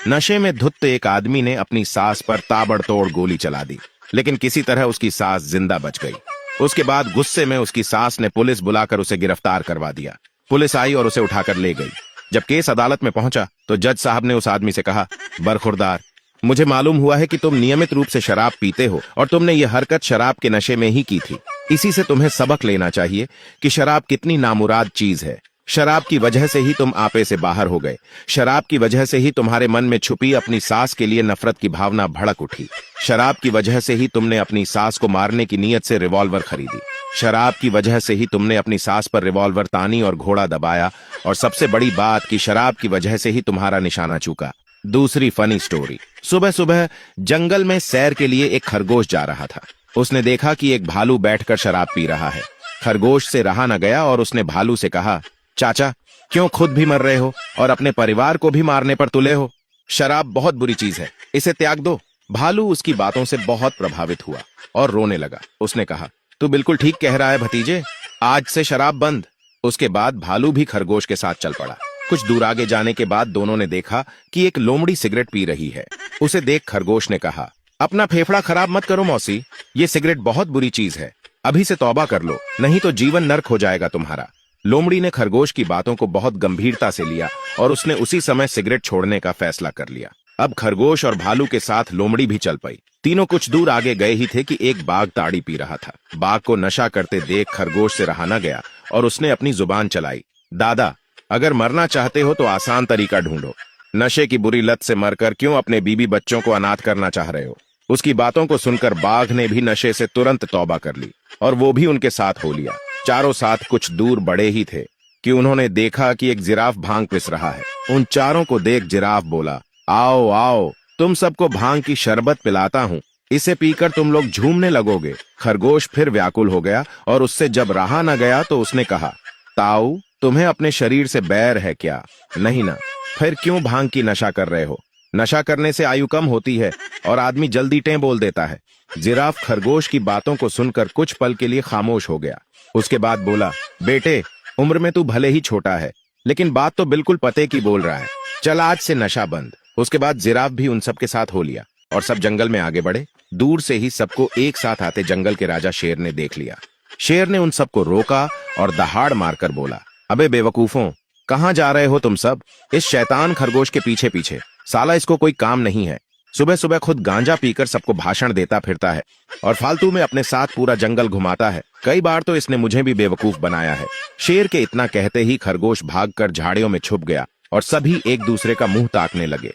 नशे में धुत एक आदमी ने अपनी सास पर ताबड़तोड़ गोली चला दी, लेकिन किसी तरह उसकी सास जिंदा बच गई। उसके बाद गुस्से में उसकी सास ने पुलिस बुलाकर उसे गिरफ्तार करवा दिया। पुलिस आई और उसे उठाकर ले गई। जब केस अदालत में पहुंचा तो जज साहब ने उस आदमी से कहा, बरखुरदार, मुझे मालूम हुआ है कि तुम नियमित रूप से शराब पीते हो और तुमने ये हरकत शराब के नशे में ही की थी। इसी से तुम्हें सबक लेना चाहिए कि शराब कितनी नामुराद चीज है। शराब की वजह से ही तुम आपे से बाहर हो गए। शराब की वजह से ही तुम्हारे मन में छुपी अपनी सास के लिए नफरत की भावना भड़क उठी। शराब की वजह से ही तुमने अपनी सास को मारने की नीयत से रिवॉल्वर खरीदी। शराब की वजह से ही तुमने अपनी सास पर रिवॉल्वर तानी और घोड़ा दबाया। और सबसे बड़ी बात कि शराब की वजह से ही तुम्हारा निशाना चूका। दूसरी फनी स्टोरी। सुबह सुबह जंगल में सैर के लिए एक खरगोश जा रहा था। उसने देखा कि एक भालू बैठकर शराब पी रहा है। खरगोश से रहा न गया और उसने भालू से कहा, चाचा, क्यों खुद भी मर रहे हो और अपने परिवार को भी मारने पर तुले हो? शराब बहुत बुरी चीज है, इसे त्याग दो। भालू उसकी बातों से बहुत प्रभावित हुआ और रोने लगा। उसने कहा, तू बिल्कुल ठीक कह रहा है भतीजे, आज से शराब बंद। उसके बाद भालू भी खरगोश के साथ चल पड़ा। कुछ दूर आगे जाने के बाद दोनों ने देखा कि एक लोमड़ी सिगरेट पी रही है। उसे देख खरगोश ने कहा, अपना फेफड़ा खराब मत करो मौसी, ये सिगरेट बहुत बुरी चीज है। अभी से तौबा कर लो, नहीं तो जीवन नर्क हो जाएगा तुम्हारा। लोमड़ी ने खरगोश की बातों को बहुत गंभीरता से लिया और उसने उसी समय सिगरेट छोड़ने का फैसला कर लिया। अब खरगोश और भालू के साथ लोमड़ी भी चल पई। तीनों कुछ दूर आगे गए ही थे कि एक बाघ ताड़ी पी रहा था। बाघ को नशा करते देख खरगोश से रहा न गया और उसने अपनी जुबान चलाई, दादा, अगर मरना चाहते हो तो आसान तरीका ढूंढो। नशे की बुरी लत से मरकर क्यों अपने बीबी बच्चों को अनाथ करना चाह रहे हो? उसकी बातों को सुनकर बाघ ने भी नशे से तुरंत तौबा कर ली और वो भी उनके साथ हो लिया। चारों साथ कुछ दूर बड़े ही थे कि उन्होंने देखा कि एक जिराफ भांग पिस रहा है। उन चारों को देख जिराफ बोला, आओ आओ, तुम सबको भांग की शरबत पिलाता हूँ, इसे पीकर तुम लोग झूमने लगोगे। खरगोश फिर व्याकुल हो गया और उससे जब रहा न गया तो उसने कहा, ताऊ, तुम्हें अपने शरीर से बैर है क्या? नहीं ना, फिर क्यों भांग की नशा कर रहे हो? नशा करने से आयु कम होती है और आदमी जल्दी टें बोल देता है। जिराफ खरगोश की बातों को सुनकर कुछ पल के लिए खामोश हो गया। उसके बाद बोला, बेटे, उम्र में तू भले ही छोटा है, लेकिन बात तो बिल्कुल पते की बोल रहा है। चल आज से नशा बंद। उसके बाद जिराफ भी उन सब के साथ हो लिया और सब जंगल में आगे बढ़े। दूर से ही सबको एक साथ आते जंगल के राजा शेर ने देख लिया। शेर ने उन सबको रोका और दहाड़ मारकर बोला, अबे बेवकूफों, कहाँ जा रहे हो तुम सब? इस शैतान खरगोश के पीछे पीछे। साला इसको कोई काम नहीं है, सुबह सुबह खुद गांजा पीकर सबको भाषण देता फिरता है और फालतू में अपने साथ पूरा जंगल घुमाता है। कई बार तो इसने मुझे भी बेवकूफ बनाया है। शेर के इतना कहते ही खरगोश भागकर झाड़ियों में छुप गया और सभी एक दूसरे का मुंह ताकने लगे।